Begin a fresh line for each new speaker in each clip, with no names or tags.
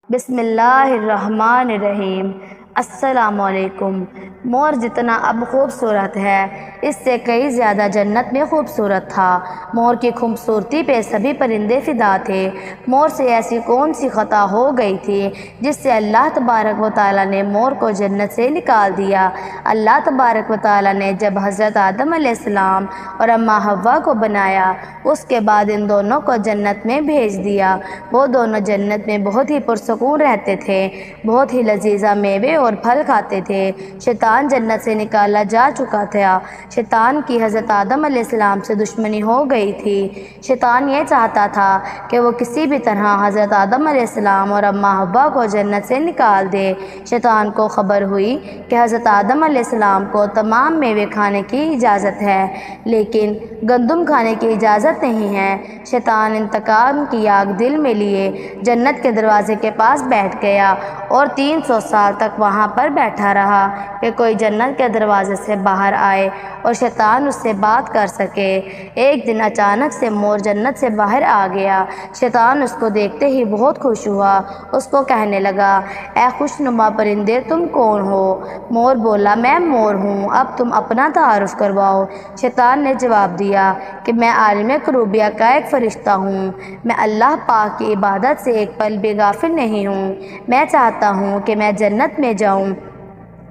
بسم اللہ الرحمن الرحیم۔ السلام علیکم۔ مور جتنا اب خوبصورت ہے اس سے کئی زیادہ جنت میں خوبصورت تھا۔ مور کی خوبصورتی پہ سبھی پرندے فدا تھے۔ مور سے ایسی کون سی خطا ہو گئی تھی جس سے اللہ تبارک و تعالیٰ نے مور کو جنت سے نکال دیا۔ اللہ تبارک و تعالیٰ نے جب حضرت آدم علیہ السلام اور اماں حوا کو بنایا اس کے بعد ان دونوں کو جنت میں بھیج دیا۔ وہ دونوں جنت میں بہت ہی پرسکون رہتے تھے، بہت ہی لذیذہ میوے اور پھل کھاتے تھے۔ شیطان جنت سے نکالا جا چکا تھا۔ شیطان کی حضرت آدم علیہ السلام سے دشمنی ہو گئی تھی۔ شیطان یہ چاہتا تھا کہ وہ کسی بھی طرح حضرت آدم علیہ السلام اور اماں حوا کو جنت سے نکال دے۔ شیطان کو خبر ہوئی کہ حضرت آدم علیہ السلام کو تمام میوے کھانے کی اجازت ہے لیکن گندم کھانے کی اجازت نہیں ہے۔ شیطان انتقام کی آگ دل میں لیے جنت کے دروازے کے پاس بیٹھ گیا اور 300 سال تک وہاں پر بیٹھا رہا کہ کوئی جنت کے دروازے سے باہر آئے اور شیطان اس سے بات کر سکے۔ ایک دن اچانک سے مور جنت سے باہر آ گیا۔ شیطان اس کو دیکھتے ہی بہت خوش ہوا۔ اس کو کہنے لگا، اے خوشنما پرندے تم کون ہو؟ مور بولا، میں مور ہوں، اب تم اپنا تعارف کرواؤ۔ شیطان نے جواب دیا کہ میں عالم کروبیہ کا ایک فرشتہ ہوں، میں اللہ پاک کی عبادت سے ایک پل بھی غافل نہیں ہوں۔ میں چاہتا ہوں کہ میں جنت میں جاؤں،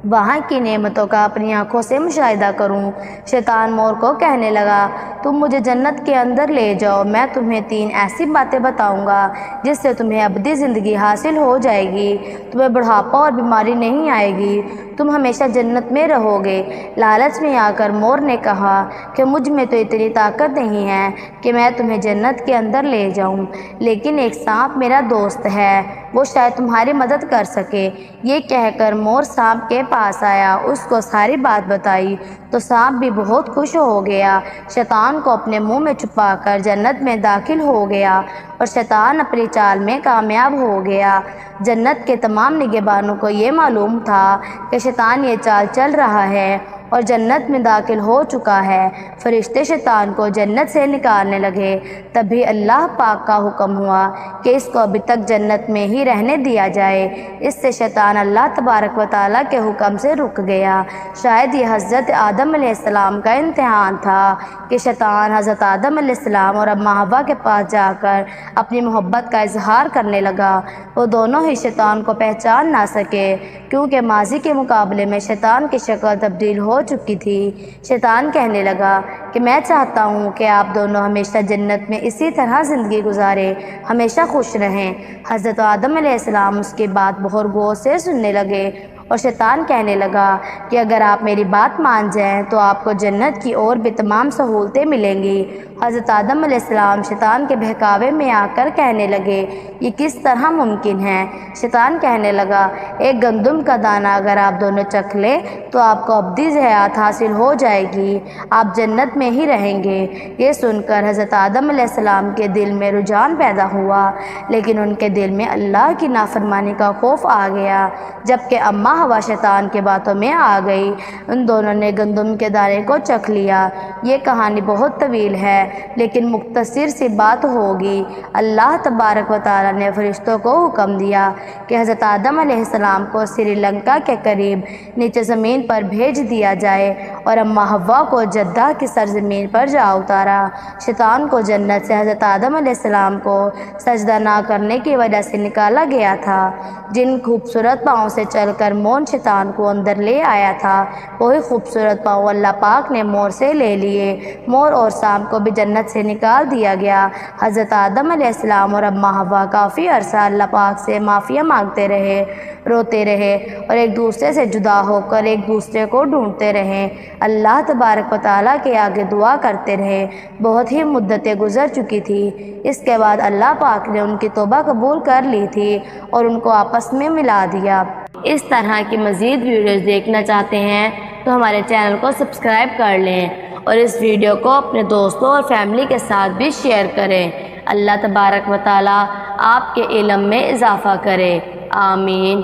وہاں کی نعمتوں کا اپنی آنکھوں سے مشاہدہ کروں۔ شیطان مور کو کہنے لگا، تم مجھے جنت کے اندر لے جاؤ، میں تمہیں 3 ایسی باتیں بتاؤں گا جس سے تمہیں ابدی زندگی حاصل ہو جائے گی، تمہیں بڑھاپا اور بیماری نہیں آئے گی، تم ہمیشہ جنت میں رہو گے۔ لالچ میں آ کر مور نے کہا کہ مجھ میں تو اتنی طاقت نہیں ہے کہ میں تمہیں جنت کے اندر لے جاؤں، لیکن ایک سانپ میرا دوست ہے، وہ شاید تمہاری مدد کر سکے۔ یہ کہہ کر مور سانپ کے پاس آیا، اس کو ساری بات بتائی تو سانپ بھی بہت خوش ہو گیا۔ شیطان کو اپنے منہ میں چھپا کر جنت میں داخل ہو گیا اور شیطان اپنی چال میں کامیاب ہو گیا۔ جنت کے تمام نگہبانوں کو یہ معلوم تھا کہ شیطان یہ چال چل رہا ہے اور جنت میں داخل ہو چکا ہے۔ فرشتے شیطان کو جنت سے نکالنے لگے، تبھی اللہ پاک کا حکم ہوا کہ اس کو ابھی تک جنت میں ہی رہنے دیا جائے۔ اس سے شیطان اللہ تبارک و تعالیٰ کے حکم سے رک گیا۔ شاید یہ حضرت آدم علیہ السلام کا امتحان تھا کہ شیطان حضرت آدم علیہ السلام اور اماں حوا کے پاس جا کر اپنی محبت کا اظہار کرنے لگا۔ وہ دونوں ہی شیطان کو پہچان نہ سکے کیونکہ ماضی کے مقابلے میں شیطان کی شکل تبدیل ہو چکی تھی۔ شیطان کہنے لگا کہ میں چاہتا ہوں کہ آپ دونوں ہمیشہ جنت میں اسی طرح زندگی گزاریں، ہمیشہ خوش رہیں۔ حضرت آدم علیہ السلام اس کی بات بہت غور سے سننے لگے اور شیطان کہنے لگا کہ اگر آپ میری بات مان جائیں تو آپ کو جنت کی اور بھی تمام سہولتیں ملیں گی۔ حضرت آدم علیہ السلام شیطان کے بہکاوے میں آ کر کہنے لگے، یہ کس طرح ممکن ہے؟ شیطان کہنے لگا، ایک گندم کا دانہ اگر آپ دونوں چکھ لیں تو آپ کو ابدی حیات حاصل ہو جائے گی، آپ جنت میں ہی رہیں گے۔ یہ سن کر حضرت آدم علیہ السلام کے دل میں رجحان پیدا ہوا لیکن ان کے دل میں اللہ کی نافرمانی کا خوف آ گیا۔ جبکہ اماں حوا شیطان کے باتوں میں آ گئی، ان دونوں نے گندم کے دانے کو چکھ لیا۔ یہ کہانی بہت طویل ہے لیکن مختصر سی بات ہوگی۔ اللہ تبارک و تعالیٰ نے فرشتوں کو حکم دیا کہ حضرت آدم علیہ السلام کو سری لنکا کے قریب نیچے زمین پر بھیج دیا جائے اور اماں حوا کو جدہ کی سرزمین پر جا اتارا۔ شیطان کو جنت سے حضرت آدم علیہ السلام کو سجدہ نہ کرنے کی وجہ سے نکالا گیا تھا۔ جن خوبصورت پاؤں سے چل کر مور شیطان کو اندر لے آیا تھا وہی خوبصورت پاؤں اللہ پاک نے مور سے لے لیے۔ مور اور سانپ کو بھی جنت سے نکال دیا گیا۔ حضرت آدم علیہ السلام اور اماں حوا کافی عرصہ اللہ پاک سے معافی مانگتے رہے، روتے رہے اور ایک دوسرے سے جدا ہو کر ایک دوسرے کو ڈھونڈتے رہے، اللہ تبارک و تعالیٰ کے آگے دعا کرتے رہے۔ بہت ہی مدتیں گزر چکی تھی۔ اس کے بعد اللہ پاک نے ان کی توبہ قبول کر لی تھی اور ان کو آپس میں ملا دیا۔ اس طرح کی مزید ویڈیوز دیکھنا چاہتے ہیں تو ہمارے چینل کو سبسکرائب کر لیں اور اس ویڈیو کو اپنے دوستوں اور فیملی کے ساتھ بھی شیئر کریں۔ اللہ تبارک و تعالیٰ آپ کے علم میں اضافہ کرے، آمین۔